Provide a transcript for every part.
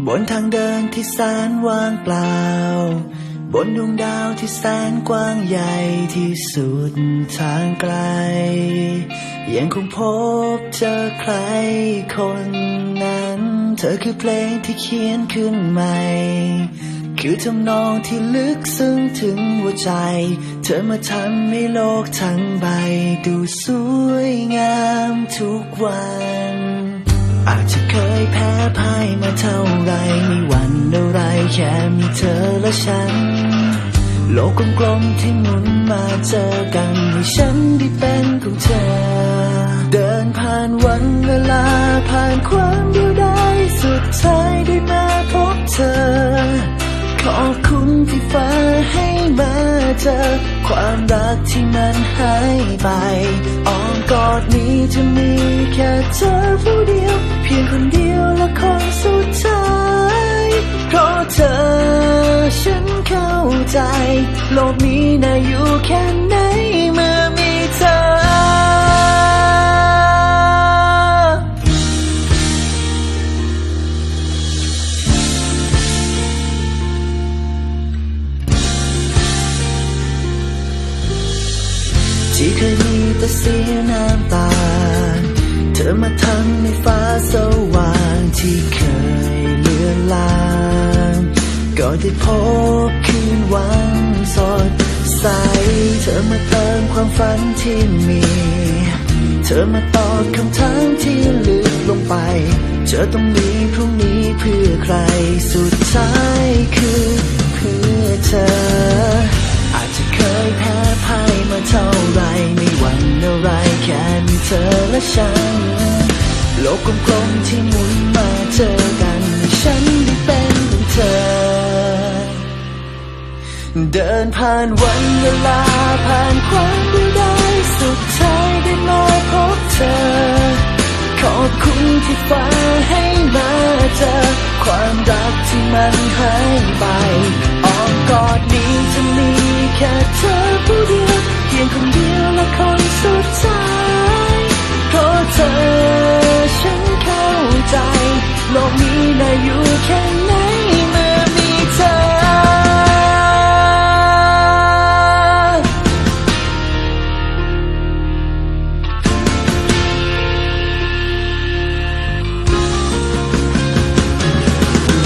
บนทางเดินที่แสนว่างเปล่าบนดวงดาวที่แสนกว้างใหญ่ที่สุดทางไกลยังคงพบเจอใครคนนั้นเธอคือเพลงที่เขียนขึ้นใหม่คือทำนองที่ลึกซึ้งถึงหัวใจเธอมาทำให้โลกทั้งใบดูสวยงามทุกวันอาจจะเคยแพ้พ่ายมาเท่าไรไม่หวั่นอะไรแค่มีเธอและฉันโลกกลมๆที่หมุนมาเจอกันให้ฉันได้เป็นของเธอเดินผ่านวันเวลาผ่านความเดียวดายสุดท้ายได้มาพบเธอขอบคุณที่ฟ้าให้มาเจอความรักที่มันหายไปอ้อมกอดนี้จะมีแค่เธอผู้เดียวเพียงคนเดียวและคนสุดท้ายเพราะเธอฉันเข้าใจโลกนี้น่าอยู่แค่ไหนเมื่อมีเธอที่เคยมีแต่เสียน้ำตาเธอมาทำให้ฟ้าสว่างที่เคยเลือนลางก็ได้พบคืนวันสดใสเธอมาเติมความฝันที่มีเธอมาตอบคำถามที่ลึกลงไปเธอต้องมีพรุ่งนี้เพื่อใครสุดท้ายคือเพื่อเธออาจจะเคยแพ้พ่ายมาเท่าไรไม่หวั่นอะไรแค่มีเธอและฉันโลกกลมๆที่หมุนมาเจอกันให้ฉันได้เป็นของเธอเดินผ่านวันเวลาผ่านความเดียวดายสุดท้ายได้มาพบเธอขอบคุณที่ฟ้าให้มาเจอความรักที่มันหายไปอ้อมกอดนี้จะมีแค่เธอผู้เดียวเพียงคนเดียวและคนสุดท้ายเพราะเธอฉันเข้าใจโลกนี้น่าอยู่แค่ไหนเมื่อมีเธอ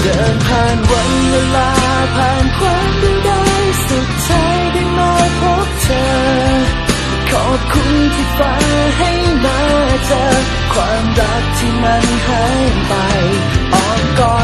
เดินผ่านวันเวลาผ่านความเดียวดายสุดท้ายได้มาพบเธอขอบคุณที่ฟ้าให้มาเจอความรักที่มันหายไปอ้อมกอด